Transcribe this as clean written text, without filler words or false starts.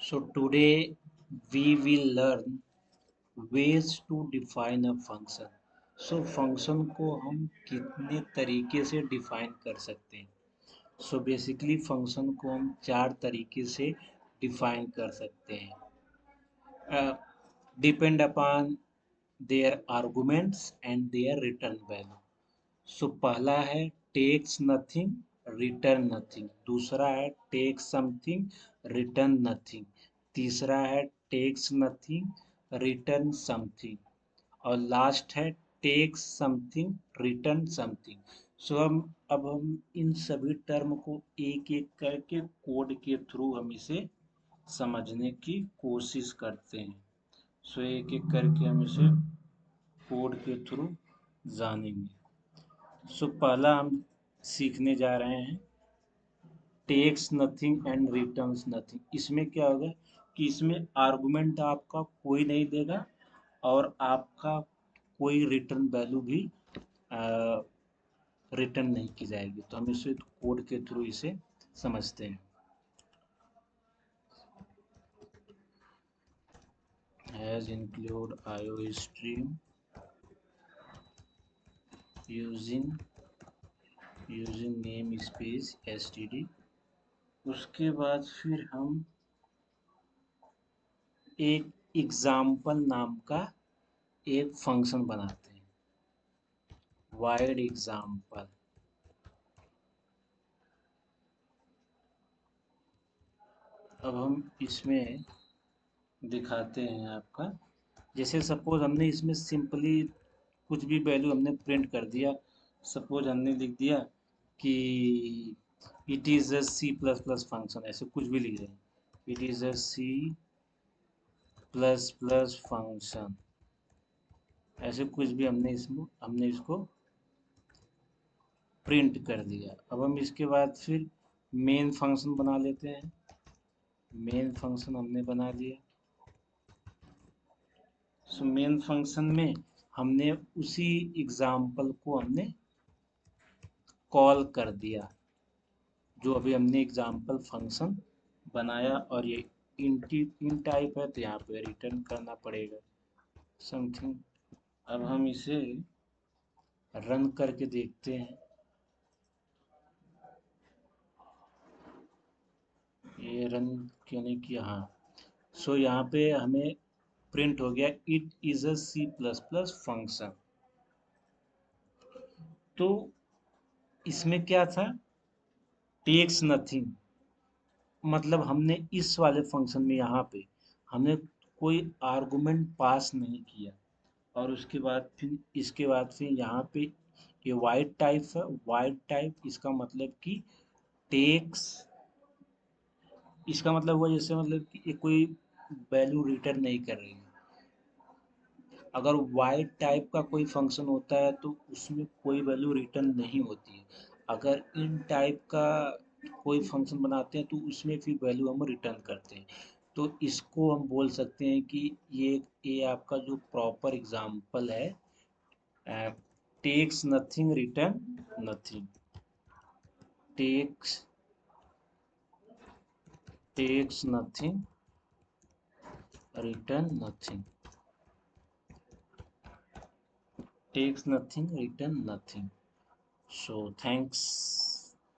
So today we will learn ways to define a function. So function को हम कितने तरीके से डिफाइन कर सकते हैं. So basically function को हम चार तरीके से डिफाइन कर सकते हैं. Depend upon their arguments and their return value. सो पहला है टेक्स नथिंग रिटर्न नथिंग, दूसरा है टेक समथिंग रिटर्न नथिंग, तीसरा है टेक्स नथिंग रिटर्न समथिंग और लास्ट है टेक समथिंग रिटर्न समथिंग. सो अब हम इन सभी टर्म को एक एक करके कोड के थ्रू हम इसे समझने की कोशिश करते हैं. सो एक एक करके हम इसे कोड के थ्रू जानेंगे. सो पहला हम सीखने जा रहे हैं takes nothing and returns nothing. इसमें क्या होगा कि इसमें आर्गुमेंट आपका कोई नहीं देगा और आपका कोई रिटर्न वैल्यू भी रिटर्न नहीं की जाएगी. तो हम इसे कोड के थ्रू इसे समझते हैं. Has include IO stream using name space STD. उसके बाद फिर हम एक एग्जाम्पल नाम का एक फंक्शन बनाते हैं, वाइड एग्जाम्पल. अब हम इसमें दिखाते हैं आपका, जैसे सपोज हमने इसमें सिंपली कुछ भी वैल्यू हमने प्रिंट कर दिया. सपोज हमने लिख दिया कि it is a C plus plus function, ऐसे कुछ भी लिख रहे हैं, it is a C plus plus function, ऐसे कुछ भी हमने इसको प्रिंट कर दिया. अब हम इसके बाद फिर मेन फंक्शन बना लेते हैं. मेन फंक्शन हमने बना लिया. सो मेन फंक्शन में हमने उसी एग्जाम्पल को हमने कॉल कर दिया जो अभी हमने एग्जाम्पल फंक्शन बनाया. और ये इन टाइप है तो यहाँ पे रिटर्न करना पड़ेगा समथिंग. अब हम इसे रन करके देखते हैं. ये रन क्यों नहीं किया? हाँ. सो यहाँ पे हमें प्रिंट हो गया it is a C plus plus function. तो इसमें क्या था, टेक्स नथिंग, मतलब हमने इस वाले फंक्शन में यहाँ पे हमने कोई आर्गुमेंट पास नहीं किया. और उसके बाद फिर इसके बाद फिर यहाँ पे ये वाइड टाइप है. वाइड टाइप इसका मतलब कि टेक्स, इसका मतलब हुआ जैसे मतलब कि ये कोई वैल्यू रिटर्न नहीं कर रही है. अगर वाइड टाइप का कोई फंक्शन होता है तो उसमें कोई वैल्यू रिटर्न नहीं होती है. अगर इन टाइप का कोई फंक्शन बनाते हैं तो उसमें फिर वैल्यू हम रिटर्न करते हैं. तो इसको हम बोल सकते हैं कि ये आपका जो प्रॉपर एग्जाम्पल है, takes nothing return nothing, takes nothing return nothing, takes nothing, return nothing. So thanks.